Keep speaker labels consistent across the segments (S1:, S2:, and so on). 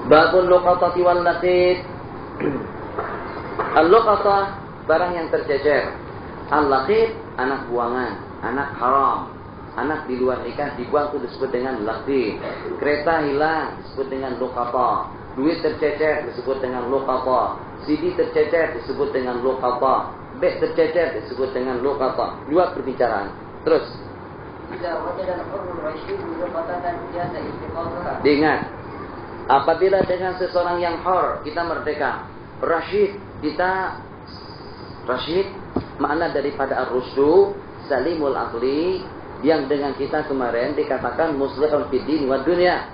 S1: Babul luqatati wal laqit. Al-luqatah barang yang tercecer. Al-laqit anak buangan, anak haram. Anak di luar nikah dibuang itu disebut dengan laqit. Kereta hilang disebut dengan luqatah. Duit tercecer disebut dengan luqatah. CD tercecer disebut dengan luqatah. Beg tercecer disebut dengan luqatah. Dua perbicaraan. Terus. Diingat, apabila dengan seseorang yang hor kita merdeka, Rashid makna daripada ar-rusdu salimul aqli, yang dengan kita kemarin dikatakan muslihun fid din wa dunya.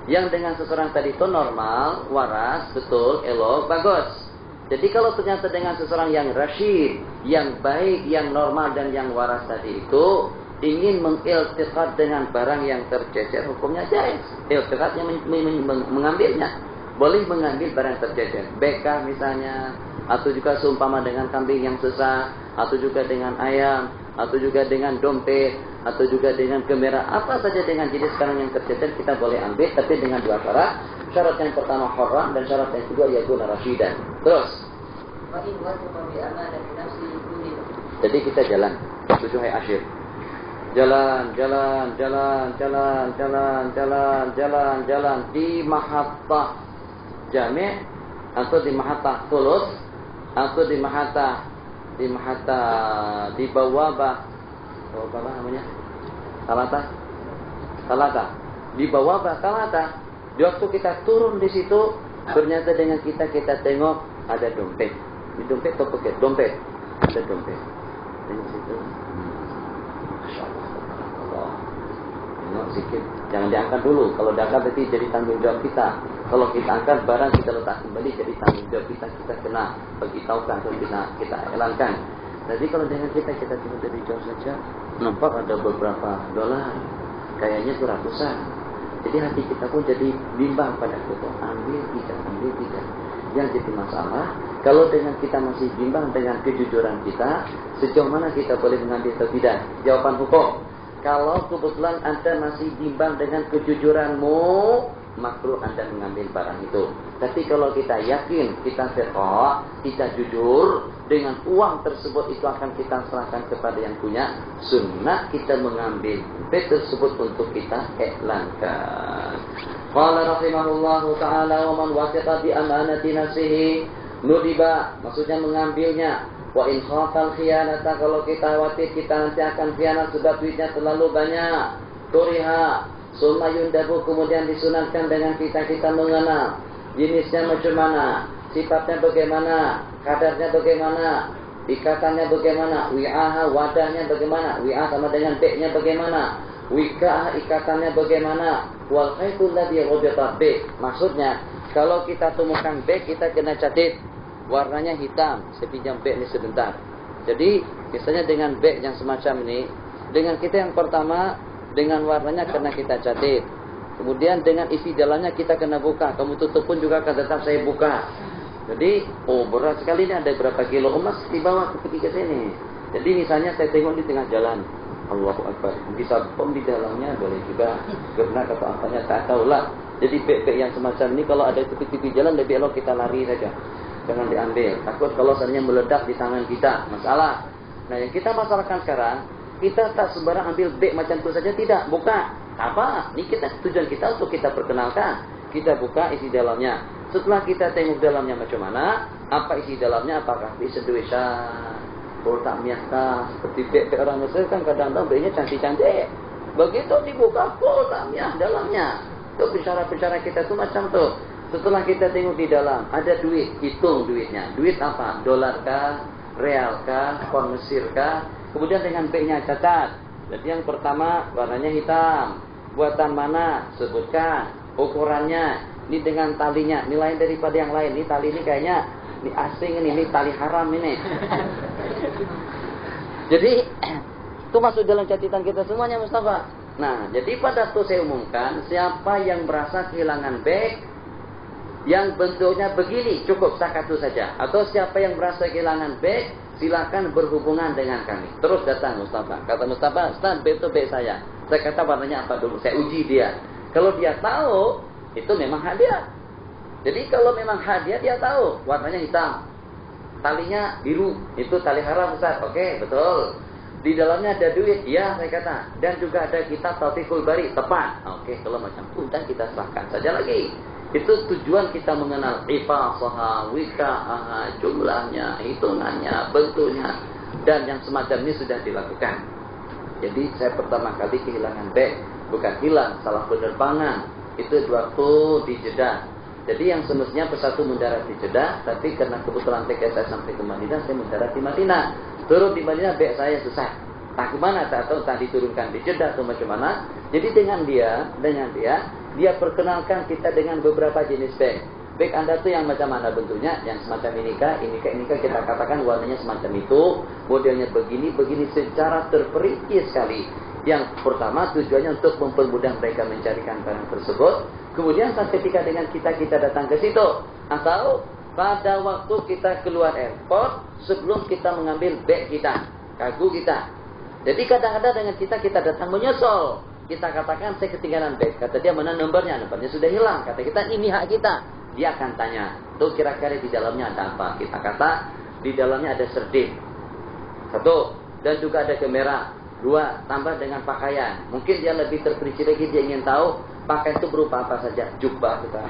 S1: Yang dengan seseorang tadi itu normal, waras, betul, elok, bagus. Jadi kalau ternyata dengan seseorang yang rasyid, yang baik, yang normal dan yang waras tadi itu ingin mengiltiqat dengan barang yang tercecer, hukumnya jaiz. Iltiqatnya mengambilnya. Boleh mengambil barang tercecer. Bekah misalnya, atau juga seumpama dengan kambing yang sesat, atau juga dengan ayam, atau juga dengan dompet, atau juga dengan kamera. Apa saja dengan jenis barang yang tercecer kita boleh ambil, tapi dengan dua syarat. Syarat yang pertama haram dan syarat yang kedua yaitu rasyidan. Terus. Jadi kita jalan. 7 hari asyir. Jalan di Mahathah Jami' atau di Mahathah Tulus atau di Mahathah di Bawabah. Apa namanya? Talata. Di Bawabah Talata. Di waktu kita turun di situ, ternyata dengan kita tengok ada dompet. Di dompet atau poket? Dompet. Ada dompet. Di situ. Masyaallah. Tengok sikit. Jangan diangkat dulu. Kalau diangkat nanti jadi tanggung jawab kita. Kalau kita angkat barang kita letak kembali jadi tanggung jawab kita. Kita kena beritahukan atau kita elankan. Jadi kalau dengan kita tengok dari jauh saja, nampak ada beberapa dolar. Kayaknya itu ratusan. Jadi hati kita pun jadi bimbang pada kita. Ambil tidak. Yang jadi masalah, kalau dengan kita masih bimbang dengan kejujuran kita, sejauh mana kita boleh mengambil atau tidak? Jawaban hukum. Kalau kebetulan Anda masih bimbang dengan kejujuranmu, makruh Anda mengambil barang itu. Tapi kalau kita yakin, kita fiqh, kita jujur, dengan uang tersebut itu akan kita serahkan kepada yang punya, sunnah kita mengambil bed tersebut untuk kita iklankan. Qala rahimahullahu ta'ala wa man wasiqa bi amanati nafsihi nudiba, maksudnya mengambilnya. Wa in khafal khiyanata, kalau kita khawatir kita nanti akan khianat sebab duitnya terlalu banyak. Turiha, summa yundabu, kemudian disunatkan dengan kita mengenal jenisnya macam mana, sifatnya bagaimana, kadarnya bagaimana, ikatannya bagaimana, wi'aha, wadahnya bagaimana, wi'ah sama dengan beknya bagaimana, wika'ah, ikatannya bagaimana, wal khaitul ladhi rubita bek. Maksudnya kalau kita temukan bek, kita kena catat warnanya hitam. Saya pinjam bek ini sebentar. Jadi misalnya dengan bek yang semacam ini, dengan kita yang pertama dengan warnanya kena kita catat. Kemudian dengan isi dalamnya kita kena buka. Kamu tutup pun juga akan tetap saya buka. Jadi, berat sekali ini, ada berapa kilo emas di bawah ketika sini. Jadi misalnya saya tengok di tengah jalan, Allahu Akbar, bisa bom di dalamnya, boleh juga gerak atau apanya, tak tahulah. Jadi bek-bek yang semacam ini kalau ada tepi-tepi jalan lebih elok kita lari saja. Jangan diambil. Takut kalau seandainya meledak di tangan kita, masalah. Nah, yang kita masalahkan sekarang, kita tak sembarang ambil beg macam itu saja, tidak. Buka. Apa? Ini tujuan kita untuk kita perkenalkan. Kita buka isi dalamnya. Setelah kita tengok dalamnya macam mana, apa isi dalamnya, apakah isi duisa, kotak miah, seperti beg orang Mesir kan kadang-kadang begnya cantik-cantik. Begitu dibuka kotak miah dalamnya. Itu bicara-bicara kita tuh macam tuh. Setelah kita tengok di dalam, ada duit, hitung duitnya. Duit apa? Dolar kah? Real kah? Pound Mesir kah? Kemudian dengan begnya catat. Jadi yang pertama warnanya hitam. Buatan mana? Sebutkan. Ukurannya. Ini dengan talinya. Ini lain daripada yang lain. Ini tali ini kayaknya ini asing ini tali haram ini. Jadi itu masuk dalam catatan kita semuanya, Mustafa. Nah, jadi pada itu saya umumkan, siapa yang merasa kehilangan beg yang bentuknya begini, cukup satu saja. Atau siapa yang merasa kehilangan beg, silakan berhubungan dengan kami. Terus datang Mustafa. Kata Mustafa, Ustaz, beg itu beg saya. Saya kata warnanya apa dulu, saya uji dia. Kalau dia tahu, itu memang hak dia. Jadi kalau memang hadiah dia tahu warnanya hitam, talinya biru, itu tali haram Ustaz. Oke, betul. Di dalamnya ada duit, ya saya kata. Dan juga ada kitab Taufiqul Bari, tepat. Oke, kalau macam itu dan kita serahkan saja lagi. Itu tujuan kita mengenal ifasaha, wika'aha, jumlahnya, hitungannya, bentuknya, dan yang semacam ini sudah dilakukan. Jadi saya pertama kali kehilangan beg, bukan hilang, salah penerbangan. Itu waktu di Jeddah. Jadi yang semestinya pesawat mendarat di Jeddah, tapi karena kebetulan tiket saya sampai ke Madinah, saya mendarat di Madinah. Turun di Madinah, beg saya susah. Tak kemana, tak tahu, tak diturunkan di Jeddah atau macam mana. Jadi dengan dia perkenalkan kita dengan beberapa jenis beg. Beg Anda tuh yang macam mana bentuknya? Yang semacam inikah kita katakan warnanya semacam itu, modelnya begini secara terperinci sekali. Yang pertama tujuannya untuk mempermudah mereka mencarikan barang tersebut. Kemudian ketika dengan kita datang ke situ, atau pada waktu kita keluar airport sebelum kita mengambil beg kita, kargo kita. Jadi kadang-kadang dengan kita datang menyusul. Kita katakan saya ketinggalan beg. Kata dia mana nomornya sudah hilang. Kata kita ini hak kita. Dia akan tanya, tuh kira-kira di dalamnya ada apa? Kita kata di dalamnya ada serdin. 1, dan juga ada kamera. 2, tambah dengan pakaian. Mungkin dia lebih terperinci lagi, dia ingin tahu pakaian itu berupa apa saja. Jubah kah,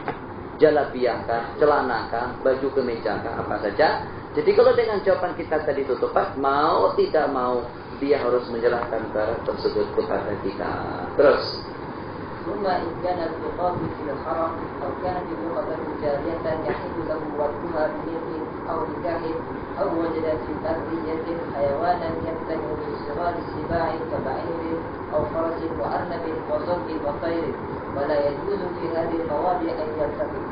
S1: jalabiyah kah, celana kah, baju kemeja kah, apa saja. Jadi kalau dengan jawaban kita tadi itu tepat, mau tidak mau dia harus menyerahkan barang tersebut kepada kita. Terus
S2: ثم إن كان التقاطي في الحرم أو كانت اللغة جارية يحل له وردها بنية أو نكاح أو وجد في برية حيوانا يمتنع من صغار السباع كبعير أو فرس وأرنب وظب وطير ولا يجوز في هذه المواضع أن يلتقط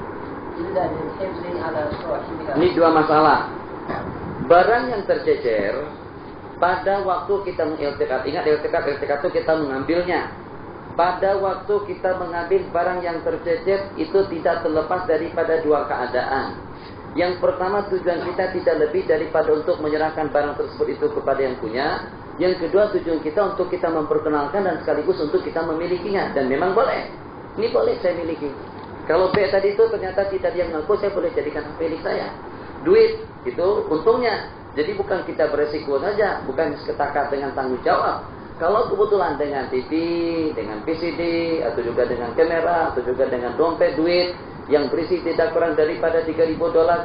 S2: إلا للحفظ على صاحبها.
S1: Ini dua masalah. Barang yang tercecer pada waktu kita mengiltiqat. Ingat iltiqat itu kita mengambilnya. Pada waktu kita mengambil barang yang tercecer itu tidak terlepas daripada dua keadaan. Yang pertama tujuan kita tidak lebih daripada untuk menyerahkan barang tersebut itu kepada yang punya. Yang kedua tujuan kita untuk kita memperkenalkan dan sekaligus untuk kita memilikinya. Dan memang boleh. Ini boleh saya miliki. Kalau B tadi itu ternyata tidak dia mengaku, saya boleh jadikan hak milik saya. Duit itu untungnya. Jadi bukan kita beresiko saja, bukan setakat dengan tanggung jawab. Kalau kebetulan dengan TV, dengan PCD, atau juga dengan kamera, atau juga dengan dompet duit yang berisi tidak kurang daripada $3.000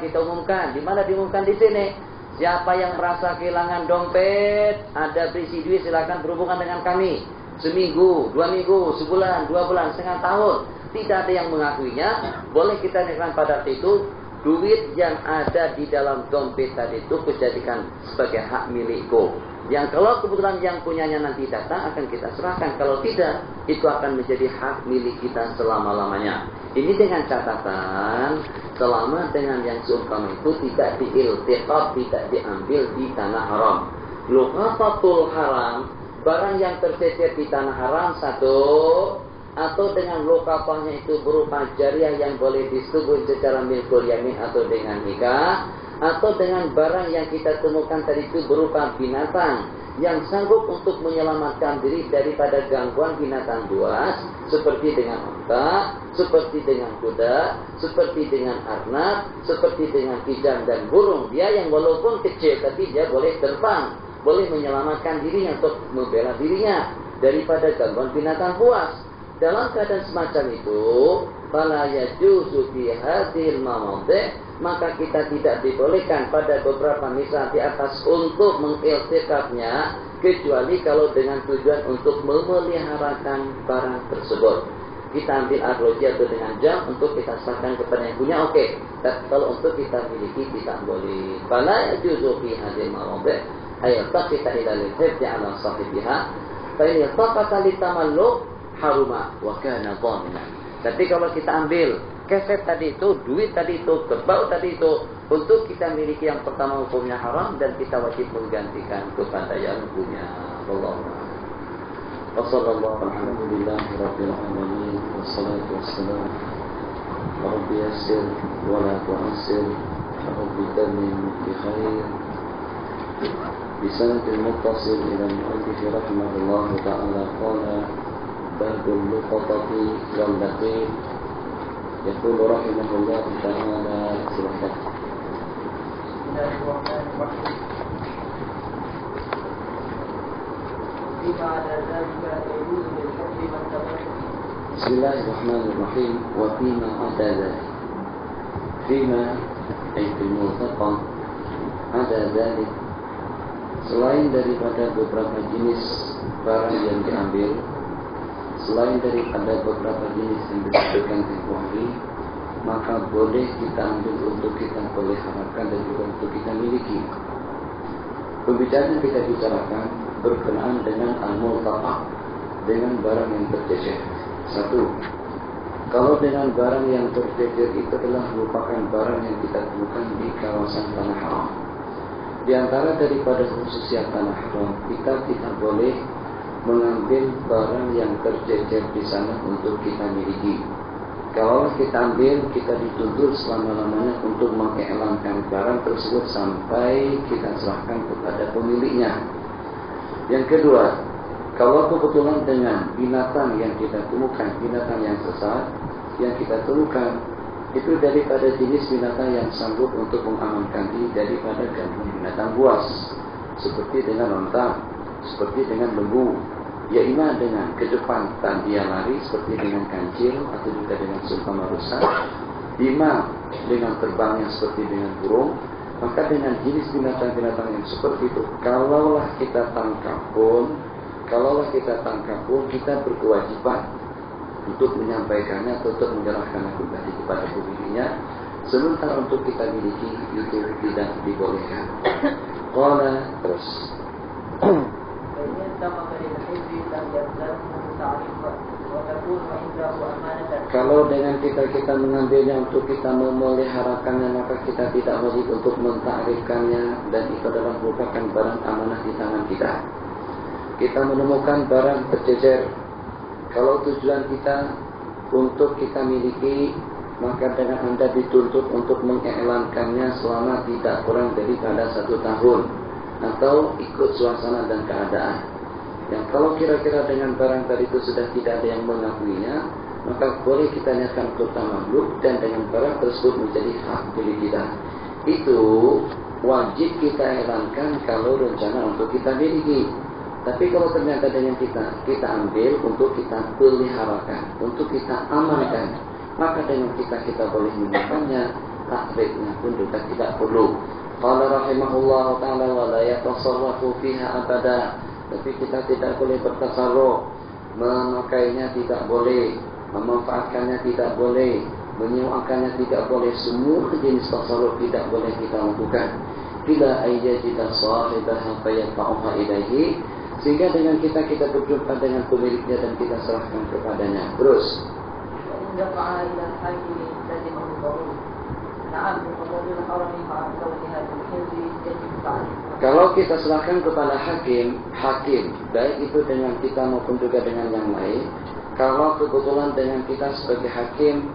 S1: kita umumkan. Di mana diumumkan di sini? Siapa yang merasa kehilangan dompet, ada berisi duit, silakan berhubungan dengan kami. Seminggu, 2 minggu, sebulan, 2 bulan, setengah tahun. Tidak ada yang mengakuinya. Boleh kita nyatakan pada itu duit yang ada di dalam dompet tadi itu dijadikan sebagai hak milikku. Yang kalau kebetulan yang punyanya nanti datang akan kita serahkan. Kalau tidak, itu akan menjadi hak milik kita selama-lamanya. Ini dengan catatan selama dengan yang seumpama itu tidak diiltiqat, tidak diambil di tanah haram. Luqatatul haram, barang yang tercecer di tanah haram 1, atau dengan luqatahnya itu berupa jariah yang boleh disetubuh secara milkul yamin atau dengan nikah. Atau dengan barang yang kita temukan tadi itu berupa binatang yang sanggup untuk menyelamatkan diri daripada gangguan binatang buas, seperti dengan unta, seperti dengan kuda, seperti dengan arnab, seperti dengan kijang dan burung. Dia yang walaupun kecil tapi dia boleh terbang, boleh menyelamatkan dirinya untuk membela dirinya daripada gangguan binatang buas. Dalam keadaan semacam itu, fala yajuzu fi hadhil mawadhi', maka kita tidak dibolehkan pada beberapa misal di atas untuk mengiltiqatnya, kecuali kalau dengan tujuan untuk memeliharakan barang tersebut. Kita ambil arloji atau dengan jam untuk kita serahkan kepada yang punya, oke. Tapi kalau untuk kita miliki tidak boleh. Fala yajuzu fi hadhil mawadhi' ayataqita ila al-hifdhi 'ala sahibiha fa in yataqata litamalluk haruma wa kana dhaminan. Tapi kalau kita ambil keset tadi itu, duit tadi itu, kerbau tadi itu, untuk kita miliki yang pertama hukumnya haram dan kita wajib menggantikan kepada yang punya. Allah. Wassallallahu alhamdulillahi rabbil alamin wassalatu wassalamu rabbi yassir wa la tu'assir rabbi tamin bi khair. بسند المتصل إلى المؤلف رحمه الله تعالى قال باب اللقطة واللقيط Yaqulu rahimahullah ta'ala, silakan.
S2: Bismillahirrahmanirrahim. Bima ada zalika yajuzu bil hukmi man tabarraka.
S1: Bismillahirrahmanirrahim. Wa fima ada zalika. Fima ay fil multaqa ada zalika. Selain daripada beberapa jenis barang yang diambil, selain daripada beberapa jenis yang disebutkan tempoh hari, maka boleh kita ambil untuk kita peliharakan dan juga untuk kita miliki. Pembicaraan kita bicarakan berkenaan dengan al-multaqa, dengan barang yang tercecer. Satu, kalau dengan barang yang tercecer itu adalah merupakan barang yang kita temukan di kawasan tanah haram. Di antara daripada khususnya tanah haram, kita tidak boleh mengambil barang yang tercecer di sana untuk kita miliki. Kalau kita ambil, kita dituntut selama-lamanya untuk mengiklankan barang tersebut sampai kita serahkan kepada pemiliknya. Yang kedua, kalau kebetulan dengan binatang yang kita temukan, binatang yang sesat yang kita temukan, itu daripada jenis binatang yang sanggup untuk mengamankan diri daripada gangguan binatang buas, seperti dengan onta, seperti dengan lembu, ya ima dengan ke depan tak dia lari seperti dengan kancil atau juga dengan seumpama rusa, ima dengan terbangnya seperti dengan burung. Maka dengan jenis binatang-binatang yang seperti itu, kalaulah kita tangkap pun, kita berkewajiban untuk menyampaikannya atau untuk menyerahkannya kembali kepada pemiliknya. Sementara untuk kita miliki itu tidak dibolehkan. Qala terus. Kalau dengan kita mengambilnya untuk kita memeliharakannya, maka kita tidak wajib untuk mentakrifkannya, dan itu adalah merupakan barang amanah di tangan kita. Kita menemukan barang tercecer. Kalau tujuan kita untuk kita miliki, maka dengan Anda dituntut untuk mengiklankannya selama tidak kurang daripada 1 tahun, atau ikut suasana dan keadaan. Yang kalau kira-kira dengan barang tadi itu sudah tidak ada yang mengakuinya, maka boleh kita niatkan untuk tamalluq, dan dengan barang tersebut menjadi hak milik kita. Itu wajib kita iklankan kalau rencana untuk kita miliki. Tapi kalau ternyata dengan kita ambil untuk kita peliharakan, untuk kita amankan, maka dengan kita boleh menggunakannya, takrifnya pun juga tidak perlu. Qala rahimahullah ta'ala wa la yatasarrafu fiha abada. Tapi kita tidak boleh bertasarruf, memakainya tidak boleh, memanfaatkannya tidak boleh, menyewakannya tidak boleh. Semua jenis tasarruf tidak boleh kita lakukan. Bila ayyajida sahibaha fayadfa'uha ilaihi, sehingga dengan kita berjumpa dengan pemiliknya dan kita serahkan kepadanya. Terus. Kalau kita serahkan kepada hakim, baik itu dengan kita maupun juga dengan yang lain. Kalau kebetulan dengan kita sebagai hakim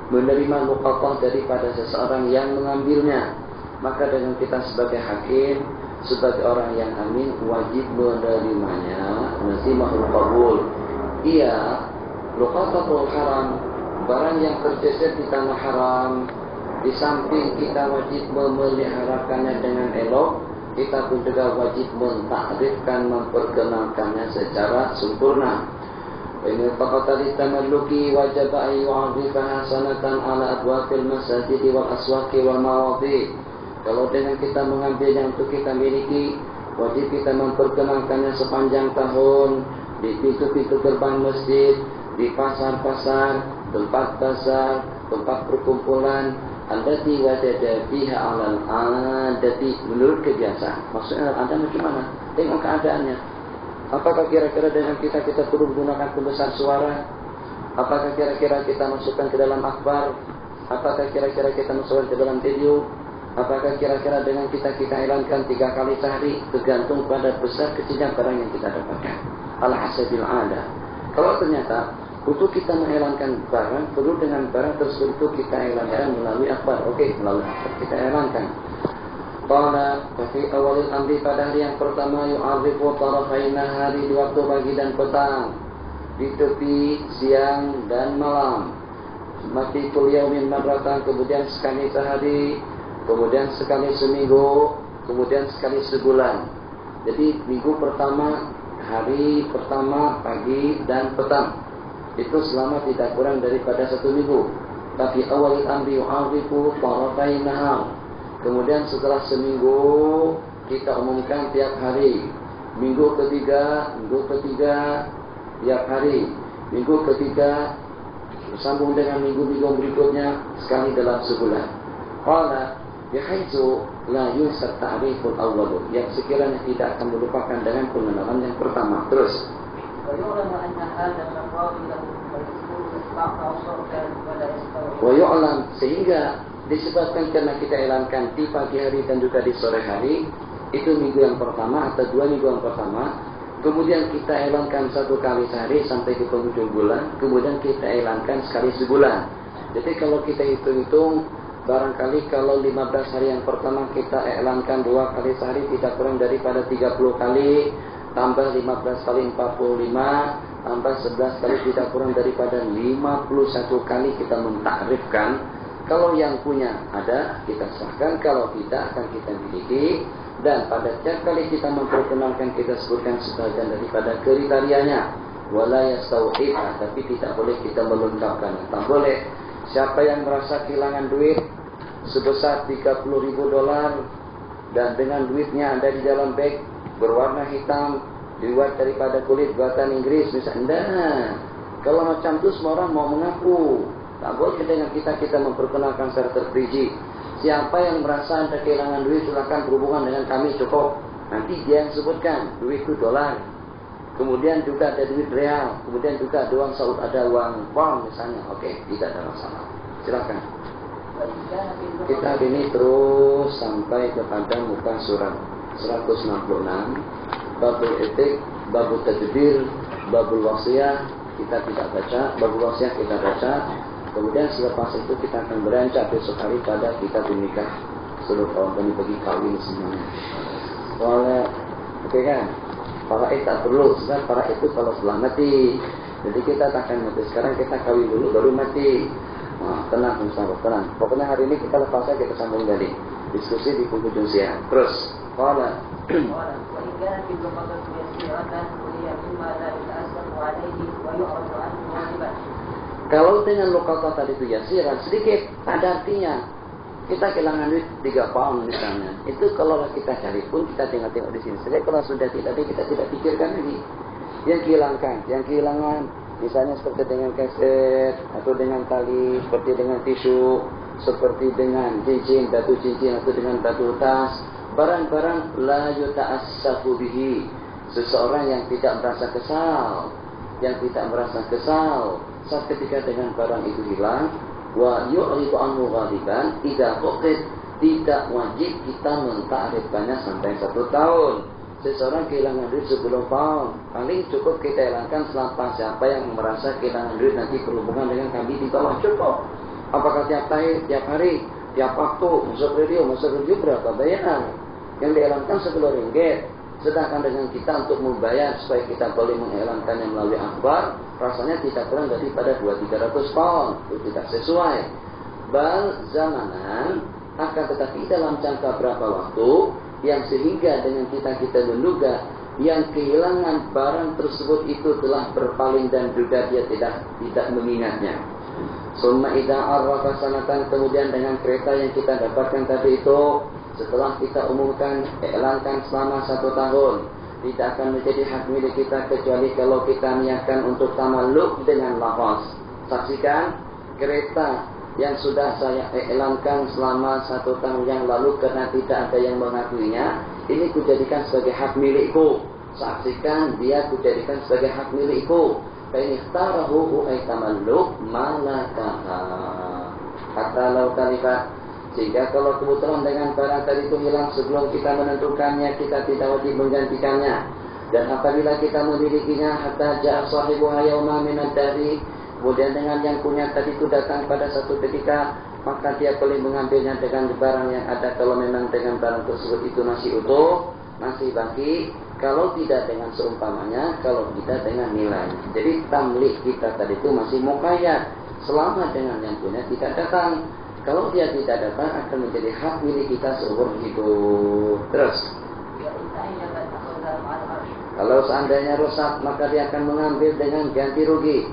S1: menerima luqatah daripada seseorang yang mengambilnya, maka dengan kita sebagai hakim, sebagai orang yang amin, wajib menerimanya, nazimahul qabul. Ia luqatatul haram, barang yang tercecer di tanah haram. Di samping kita wajib memeliharakannya dengan elok, kita pun juga wajib mentakrifkan, memperkenalkannya secara sempurna. Ini faqatali tamalluki wajib an yu'arifaha sanatan ala abwabil masajid wal aswaqi wal mawadhi. Kalau dengan kita mengambilnya untuk kita miliki, wajib kita memperkenalkannya sepanjang tahun di pintu-pintu gerbang masjid, di pasar-pasar, tempat bazar, tempat perkumpulan. Allati wajada fiha 'alal 'adati, menurut kebiasaan. Maksudnya Anda bagaimana? Tengok keadaannya. Apakah kira-kira dengan kita perlu menggunakan pembesar suara? Apakah kira-kira kita masukkan ke dalam akhbar? Apakah kira-kira kita masukkan ke dalam video? Apakah kira-kira dengan kita elankan 3 kali sehari? Tergantung pada besar kecilnya barang yang kita dapatkan. Al-hasabil 'ada. Kalau ternyata untuk kita mengelankan barang, perlu dengan barang tersebut kita elankan melalui akhbar. Oke, melalui akhbar kita elankan. Qala fi awalil amri, pada hari yang pertama, yu'arifu tarafain nahari, di waktu pagi dan petang, di tepi siang dan malam. mati kuliaumin marratan, kemudian sekali sehari, kemudian sekali seminggu, kemudian sekali sebulan. Jadi minggu pertama, hari pertama, pagi dan petang, itu selama tidak kurang daripada 1 minggu. Tapi awal amri yu'arifu tarafai nahar. Kemudian setelah seminggu kita umumkan tiap hari. Minggu ketiga tiap hari. Minggu ketiga bersambung dengan minggu-minggu berikutnya sekali dalam sebulan. Qala bihaitsu la yunsat ta'riful awwal, yang sekiranya tidak akan melupakan dengan pengenalan yang pertama. Terus wa yu'lam, sehingga disebabkan karena kita elankan di pagi hari dan juga di sore hari, itu minggu yang pertama atau 2 minggu yang pertama. Kemudian kita elankan 1 kali sehari sampai ke penghujung bulan. Kemudian kita elankan sekali sebulan. Jadi kalau kita hitung-hitung, barangkali kalau 15 hari yang pertama kita elankan 2 kali sehari, tidak kurang daripada 30 kali. Tambah 15 kali 45, tambah 11 kali, tidak kurang daripada 51 kali kita mentakrifkan. Kalau yang punya ada, kita sahkan. Kalau tidak, akan kita miliki. Dan pada setiap kali kita memperkenalkan, kita sebutkan sebagian daripada kriterianya. Wala yastauhid, tapi tidak boleh kita melengkapkan. Tak boleh. Siapa yang merasa kehilangan duit sebesar $30.000 dan dengan duitnya ada di dalam beg berwarna hitam, dibuat daripada kulit buatan Inggris misalnya. Kalau macam itu semua orang mau mengaku. Tak boleh dengan kita memperkenalkan secara terperinci. Siapa yang merasa ada kehilangan duit, silakan berhubungan dengan kami, cukup. Nanti dia yang sebutkan, duit itu dolar. Kemudian juga ada duit real. Kemudian juga ada uang Saud, ada uang pound misalnya. Oke, tidak ada masalah. Silakan. Kita ini terus sampai kepada muka surat 166. Babul etik, babul tadbir, babul wasiyah kita tidak baca. Babul wasiyah kita baca. Kemudian selepas itu kita akan beranjak besok hari pada kita menikah. Seluruh kawan kami pergi kawin semuanya. Soalnya, oke kan? Para itu tak perlu, sebab para itu kalau setelah mati. Jadi kita tak akan mati. Sekarang kita kawin dulu baru mati. Nah, tenang insyaAllah, tenang. Pokoknya hari ini kita lepas saja, kita sambung balik diskusi di penghujung siang. Terus, qala kalau dengan lokal tadi itu yasiran, sedikit, ada artinya. Kita kehilangan duit 3 pound misalnya. Itu kalau kita cari pun kita tengok di sini. Jadi kalau sudah tidak ada, kita tidak pikirkan lagi. Yang kehilangan, misalnya seperti dengan kaset, atau dengan tali, seperti dengan tisu, seperti dengan cincin, atau dengan batu tas. Barang-barang la yuta'assafu bihi. Seseorang yang tidak merasa kesal, saat ketika dengan barang itu hilang, wa yu'ridu anhu ghaliban, idza fuqid, tidak wajib kita mentakrifkannya sampai 1 tahun. Seseorang kehilangan duit 10 pound, paling cukup kita hilangkan selepas. Siapa yang merasa kehilangan duit nanti berhubungan dengan kami di bawah, cukup. Apakah tiap hari, tiap waktu, masuk radio berapa bayar? Yang dihilangkan 10 ringgit. Sedangkan dengan kita untuk membayar supaya kita boleh mengelankannya melalui akhbar, rasanya tidak kurang daripada 200-300 pound. Itu tidak sesuai. Bal zamanan, akan tetapi dalam jangka berapa waktu yang sehingga dengan kita menduga yang kehilangan barang tersebut itu telah berpaling dan juga dia tidak mengingatnya. Summa idza arrafa sanatan, kemudian dengan kereta yang kita dapatkan tadi itu, setelah kita umumkan, elankan selama 1 tahun, tidak akan menjadi hak milik kita kecuali kalau kita niatkan untuk tamalluk dengan lafaz. Saksikan kereta yang sudah saya elankan selama 1 tahun yang lalu karena tidak ada yang mengakuinya, ini kujadikan sebagai hak milikku. Saksikan dia kujadikan sebagai hak milikku. Fa in ikhtarahu ay tamalluk malakaha. Hatta law kalifat. Sehingga kalau kebetulan dengan barang tadi itu hilang sebelum kita menentukannya, kita tidak wajib menggantikannya. Dan apabila kita memilikinya, hatta ja'a sahibuha yauma minad dari, kemudian dengan yang punya tadi itu datang pada satu ketika, maka dia boleh mengambilnya dengan barang yang ada. Kalau memang dengan barang tersebut itu masih utuh, masih baki, Kalau tidak dengan seumpamanya, kalau tidak dengan nilai. Jadi tamlik kita tadi itu masih muqayyad selama dengan yang punya tidak datang. Kalau dia tidak datang akan menjadi hak milik kita seumur hidup. Terus, kalau seandainya rusak maka dia akan mengambil dengan ganti rugi.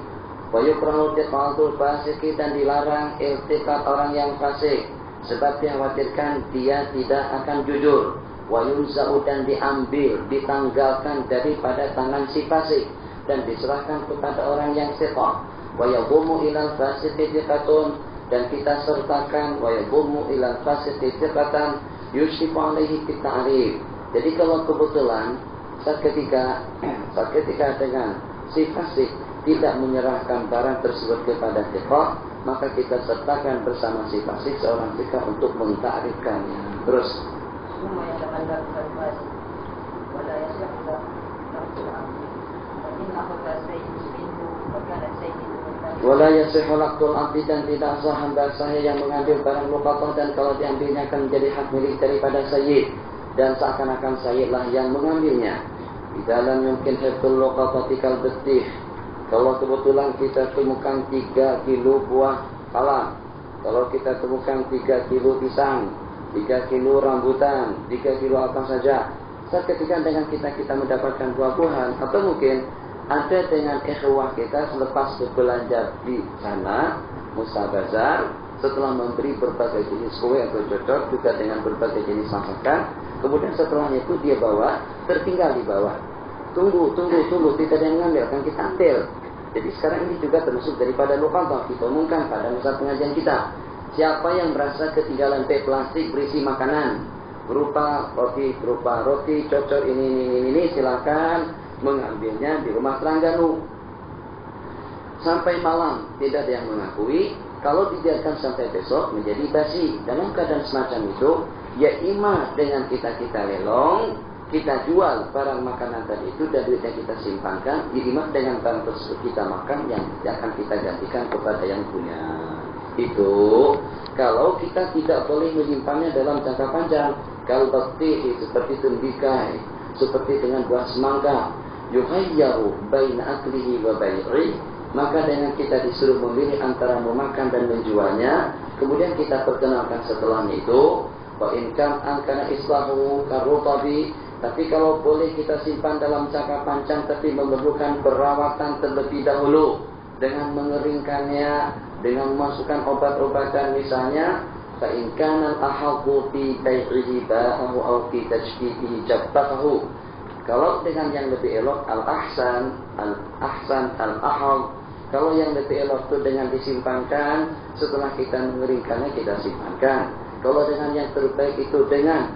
S1: Wa yukrahu tiqatul fasiki, dan dilarang iltiqat orang yang fasik, sebab dikhawatirkan dia tidak akan jujur. Wa yunza'u, dan diambil, ditanggalkan daripada tangan si fasik dan diserahkan kepada orang yang siqah. Wa yadhummu ilal fasiki thiqatun, dan kita sertakan wa yadhummu ilal fasiki thiqatan yushriku alaihi bitta'rif. Jadi kalau kebetulan saat ketika dengan si fasik tidak menyerahkan barang tersebut kepada thiqah, maka kita sertakan bersama si fasik seorang thiqah untuk menta'rifkannya. Terus,
S2: ثم يتملك الفاسد ولا يصح له ترك العبد وإن أخذ سيد منه وكان السيد
S1: wala yasihhu laqtul abdi, dan tidak sah hamba sahih yang mengambil barang luqatah, dan kalau diambilnya akan menjadi hak milik daripada sayyid, dan seakan-akan sayyidlah yang mengambilnya. Di dalam mungkin hifdzul luqatati kal betih, kalau kebetulan kita temukan 3 kilo buah salam, kalau kita temukan 3 kilo pisang, 3 kilo rambutan, 3 kilo apa saja. Saat ketika dengan kita mendapatkan buah-buahan, atau mungkin ada dengan ikhwah kita selepas berbelanja di sana, mustabazar, setelah memberi berbagai jenis kue atau cocok juga dengan berbagai jenis masakan, kemudian setelahnya itu dia bawa, tertinggal di bawah. Tunggu, tidak ada yang ngambil, akan kita ambil. Jadi sekarang ini juga termasuk daripada luqatah, kita umumkan pada masa pengajian kita. Siapa yang merasa ketinggalan teh plastik berisi makanan berupa roti cocok ini silakan mengambilnya di rumah Terengganu. Sampai malam tidak ada yang mengakui. Kalau dibiarkan sampai besok menjadi basi. Dalam keadaan semacam itu, ya imah dengan kita lelong, kita jual barang makanan tadi itu dan duitnya kita simpankan, imah dengan barang tersebut kita makan yang akan kita gantikan kepada yang punya. Itu kalau kita tidak boleh menyimpannya dalam jangka panjang. Kalau bakti seperti tembikai, seperti dengan buah semangka, yuhayyaru baina aklihi wa bai'i, maka dengan kita disuruh memilih antara memakan dan menjualnya, kemudian kita perkenalkan setelahnya itu wa in kan angkana islahu karutabi, tapi kalau boleh kita simpan dalam jangka panjang tapi memerlukan perawatan terlebih dahulu dengan mengeringkannya, dengan memasukkan obat-obatan misalnya, fa in kana al-ahadhu fi bai'ihi ba'ahu aw fi tajdidihi jabbahu. Kalau dengan yang lebih elok al-ahsan, al-ahad. Kalau yang lebih elok itu dengan disimpankan, setelah kita mengeringkannya kita simpankan. Kalau dengan yang terbaik itu dengan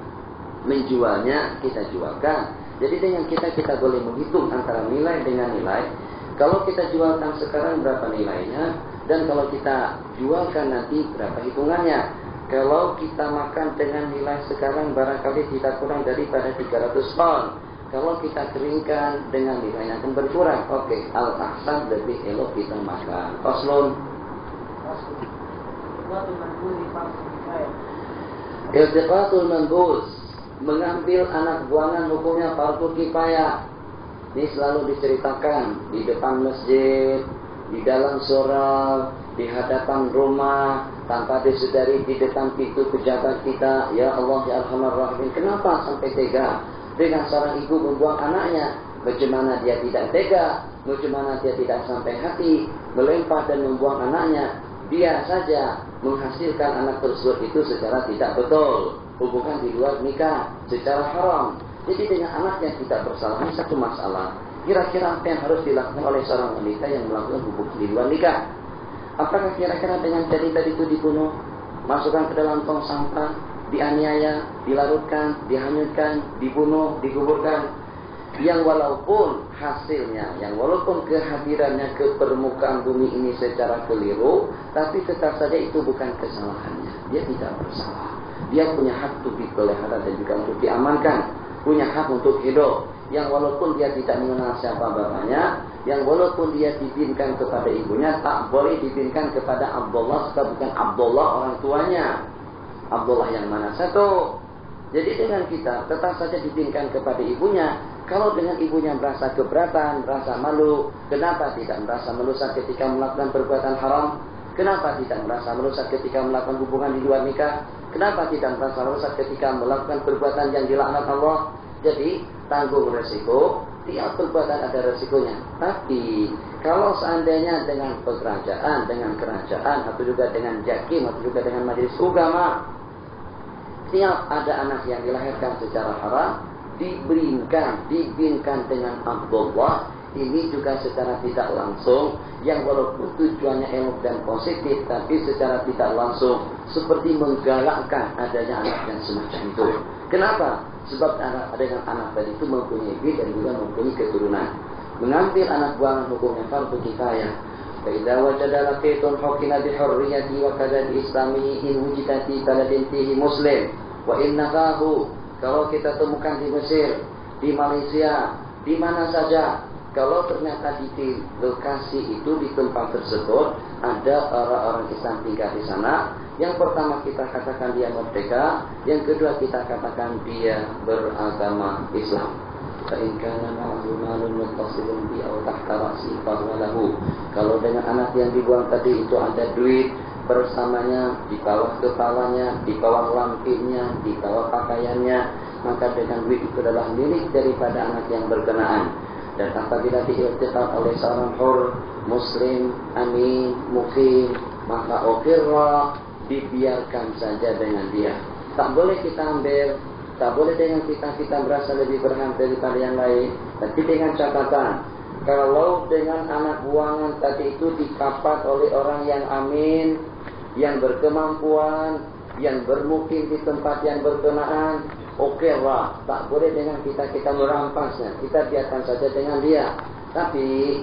S1: menjualnya kita jualkan. Jadi dengan kita boleh menghitung antara nilai dengan nilai. Kalau kita jualkan sekarang berapa nilainya, dan kalau kita jualkan nanti berapa hitungannya. Kalau kita makan dengan nilai sekarang barangkali tidak kurang daripada 300 pound. Kalau kita keringkan dengan nilainya akan berkurang. Oke, al-ahsan lebih elok kita makan. Oslun. Iltiqatul manbuz, mengambil anak buangan hukumnya fardu kifayah. Ini selalu diceritakan di depan masjid, di dalam surau, di hadapan rumah, tanpa disedari di depan pintu pejabat kita. Ya Allah, ya Arhamar Rahimin, kenapa sampai tega dengan seorang ibu membuang anaknya? Bagaimana dia tidak tega, bagaimana dia tidak sampai hati melempar dan membuang anaknya? Dia saja menghasilkan anak tersebut itu secara tidak betul, hubungan di luar nikah secara haram. Jadi dengan anak yang tidak bersalah, ini satu masalah. Kira-kira apa yang harus dilakukan oleh seorang wanita yang melakukan hubungan di luar nikah? Apakah kira-kira dengan cerita itu dibunuh, masukkan ke dalam tong sampah, dianiaya, dilarutkan, dihanyutkan, dibunuh, dikuburkan? Yang walaupun hasilnya, yang walaupun kehadirannya ke permukaan bumi ini secara keliru, tapi tetap saja itu bukan kesalahannya. Dia tidak bersalah. Dia punya hak untuk dipelihara dan juga untuk diamankan, punya hak untuk hidup. Yang walaupun dia tidak mengenal siapa bapaknya, yang walaupun dia dibinkan kepada ibunya, tak boleh dibinkan kepada Abdullah, sebab bukan Abdullah orang tuanya. Abdullah yang mana satu? Jadi dengan kita tetap saja dibinkan kepada ibunya, Kalau dengan ibunya merasa keberatan, merasa malu, kenapa tidak merasa melusak ketika melakukan perbuatan haram? Kenapa tidak merasa melusak ketika melakukan hubungan di luar nikah? Kenapa tidak merasa melusak ketika melakukan perbuatan yang dilaknat Allah? Jadi, tanggung resiko, tiap perbuatan ada resikonya. Tapi, kalau seandainya dengan kerajaan, atau juga dengan jakim, atau juga dengan majelis agama, tiap ada anak yang dilahirkan secara haram, dibinkan dengan Abdullah, ini juga secara tidak langsung, yang walaupun tujuannya elok dan positif, tapi secara tidak langsung seperti menggalakkan adanya anak yang semacam itu. Kenapa? Sebab dengan anak tadi itu mempunyai bin dan juga mempunyai keturunan. Mengambil anak buangan hukumnya fardu kifayah. فإذا وجد لقيط حكم بحريته وكذا بإسلامه إن وجدت في بلد فيه مسلم وإن نفاه. Kalau kita temukan di Mesir, di Malaysia, di mana saja, kalau ternyata di lokasi itu, di tempat tersebut ada orang-orang Islam tinggal di sana, yang pertama kita katakan dia merdeka, yang kedua kita katakan dia beragama Islam. Kalau dengan anak yang dibuang tadi itu ada duit bersamanya, di bawah kepalanya, di bawah lampinya, di bawah pakaiannya, maka dengan duit itu adalah milik daripada anak yang berkenaan. Dan apabila diiltiqat oleh seorang hur, muslim, amin, muqim, maka ukirra, dibiarkan saja dengan dia. Tak boleh kita ambil, tak boleh dengan kita merasa lebih berhak daripada yang lain. Tapi dengan catatan, kalau dengan anak buangan tadi itu dikapat oleh orang yang amin, yang berkemampuan, yang bermukim di tempat yang berkenaan, okeylah, tak boleh dengan kita merampasnya. Kita biarkan saja dengan dia. Tapi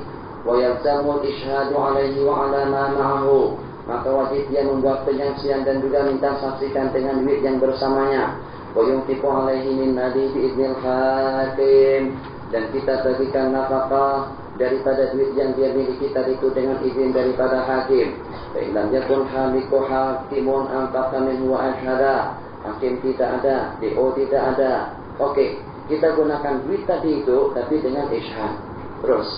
S1: wayalzamul isyhadu alaihi wa ala ma ma'ahu, maka wajib dia membuat penyaksian dan juga minta saksikan dengan duit yang bersamanya. Wa yunfiqu alaihi min mali bi idznil hakim, dan kita bagikan nafkah daripada duit yang dia miliki tadi itu dengan izin daripada hakim. Fa in lam yakun hamiku hakimun anfaqa minhu wa ashhada. Hakim tidak ada, DO tidak ada. Oke, kita gunakan duit tadi itu, tapi dengan ishhad. Terus.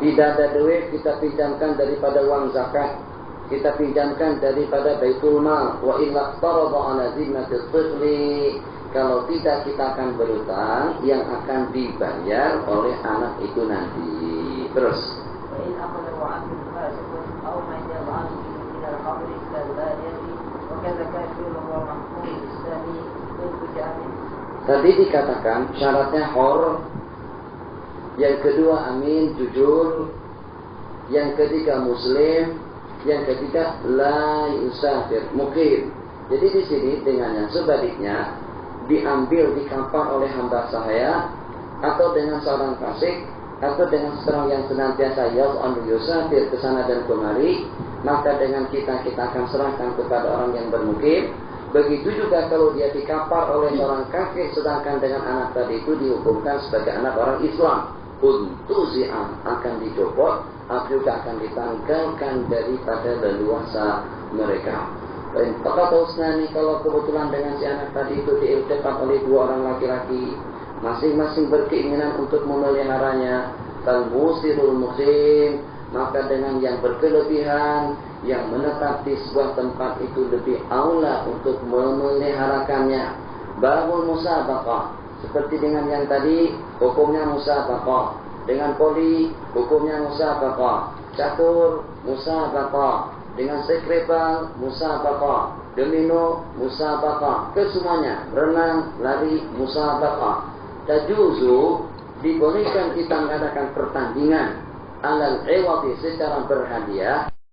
S1: Tidak ada duit, kita pinjamkan daripada uang zakat. Kita pinjamkan daripada baitul mal. Wa illa tarada ala zimmatil tifli. Kalau tidak, kita akan berutang yang akan dibayar oleh anak itu nanti. Terus. Tadi dikatakan syaratnya hor, yang kedua amin, jujur, yang ketiga muslim, yang ketiga la yusafir, muqim. Jadi di sini dengan yang sebaliknya, diambil dikampar oleh hamba sahaya, atau dengan seorang fasik, atau dengan seorang yang senantiasa yusafir ke sana dan kemari, maka dengan kita akan serahkan kepada orang yang bermukim. Begitu juga kalau dia dikampar oleh seorang kafir, sedangkan dengan anak tadi itu dihukumkan sebagai anak orang Islam, untuk akan dicopot, atau juga akan ditanggalkan daripada leluasa mereka. Maka tausnani, kalau kebetulan dengan si anak tadi itu diiltiqat oleh dua orang laki-laki, masing-masing berkeinginan untuk memeliharanya, al-musirul muqim, maka dengan yang berkelebihan, yang menetap di sebuah tempat itu lebih aula untuk memeliharakannya. Babul musabaqah, seperti dengan yang tadi, hukumnya musabaqah. Dengan poli, hukumnya musabaqah. Catur, musabaqah. Dengan sekrepal, musabaqah. Domino, musabaqah. Kesemuanya, renang, lari, musabaqah. Tajuzu, dibolehkan kita mengadakan pertandingan alal iwati secara berhadiah